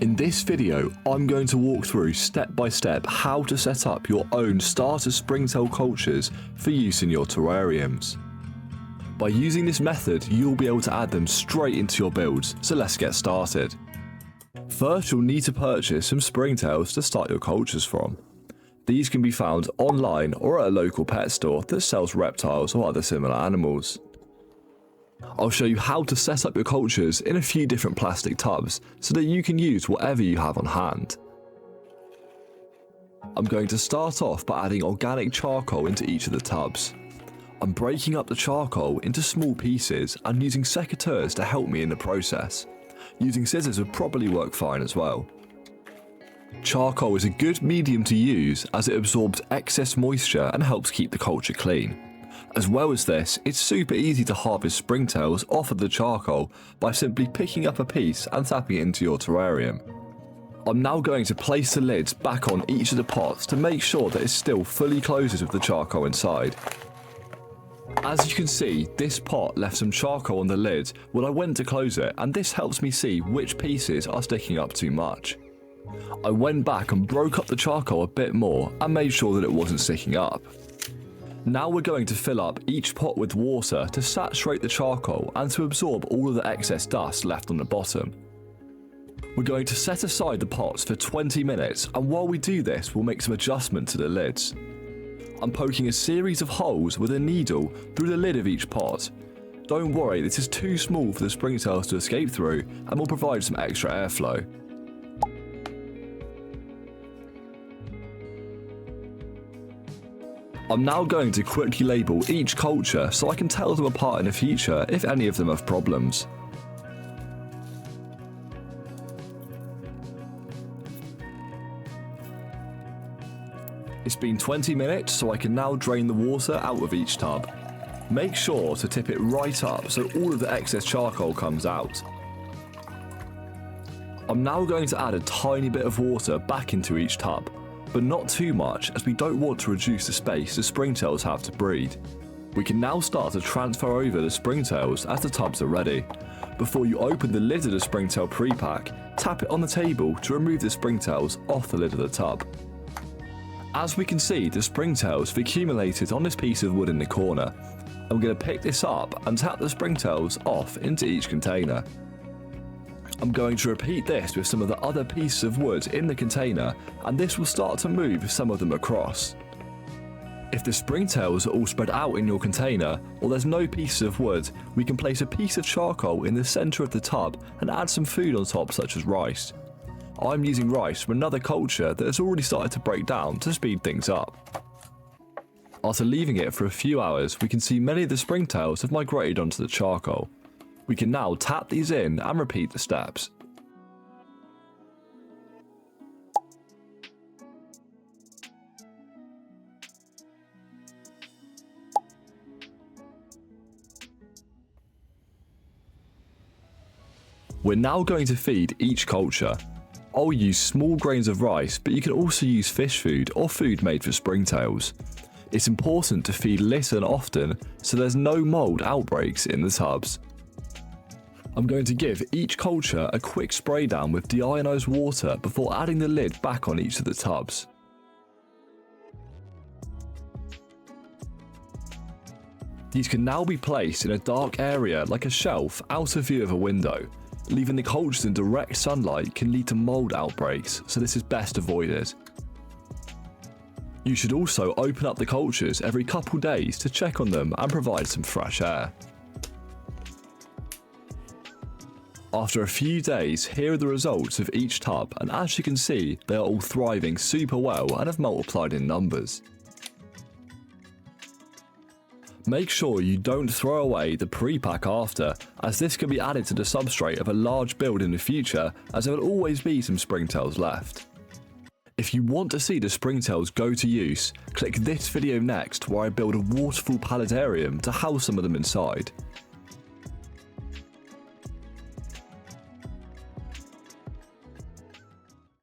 In this video, I'm going to walk through step by step how to set up your own starter springtail cultures for use in your terrariums. By using this method, you'll be able to add them straight into your builds, so let's get started. First, you'll need to purchase some springtails to start your cultures from. These can be found online or at a local pet store that sells reptiles or other similar animals. I'll show you how to set up your cultures in a few different plastic tubs so that you can use whatever you have on hand. I'm going to start off by adding organic charcoal into each of the tubs. I'm breaking up the charcoal into small pieces and using secateurs to help me in the process. Using scissors would probably work fine as well. Charcoal is a good medium to use as it absorbs excess moisture and helps keep the culture clean. As well as this, it's super easy to harvest springtails off of the charcoal by simply picking up a piece and tapping it into your terrarium. I'm now going to place the lids back on each of the pots to make sure that it still fully closes with the charcoal inside. As you can see, this pot left some charcoal on the lid when I went to close it, and this helps me see which pieces are sticking up too much. I went back and broke up the charcoal a bit more and made sure that it wasn't sticking up. Now we're going to fill up each pot with water to saturate the charcoal and to absorb all of the excess dust left on the bottom. We're going to set aside the pots for 20 minutes, and while we do this, we'll make some adjustment to the lids. I'm poking a series of holes with a needle through the lid of each pot. Don't worry, this is too small for the springtails to escape through and will provide some extra airflow. I'm now going to quickly label each culture so I can tell them apart in the future if any of them have problems. It's been 20 minutes, so I can now drain the water out of each tub. Make sure to tip it right up so all of the excess charcoal comes out. I'm now going to add a tiny bit of water back into each tub, but not too much as we don't want to reduce the space the springtails have to breed. We can now start to transfer over the springtails as the tubs are ready. Before you open the lid of the springtail pre-pack, tap it on the table to remove the springtails off the lid of the tub. As we can see, the springtails have accumulated on this piece of wood in the corner. I'm going to pick this up and tap the springtails off into each container. I'm going to repeat this with some of the other pieces of wood in the container, and this will start to move some of them across. If the springtails are all spread out in your container, or there's no pieces of wood, we can place a piece of charcoal in the centre of the tub and add some food on top such as rice. I'm using rice from another culture that has already started to break down to speed things up. After leaving it for a few hours, we can see many of the springtails have migrated onto the charcoal. We can now tap these in and repeat the steps. We're now going to feed each culture. I'll use small grains of rice, but you can also use fish food or food made for springtails. It's important to feed little and often so there's no mold outbreaks in the tubs. I'm going to give each culture a quick spray down with deionized water before adding the lid back on each of the tubs. These can now be placed in a dark area like a shelf out of view of a window. Leaving the cultures in direct sunlight can lead to mold outbreaks, so this is best avoided. You should also open up the cultures every couple days to check on them and provide some fresh air. After a few days, here are the results of each tub, and as you can see, they are all thriving super well and have multiplied in numbers. Make sure you don't throw away the pre-pack after, as this can be added to the substrate of a large build in the future, as there will always be some springtails left. If you want to see the springtails go to use, click this video next where I build a waterfall palletarium to house some of them inside.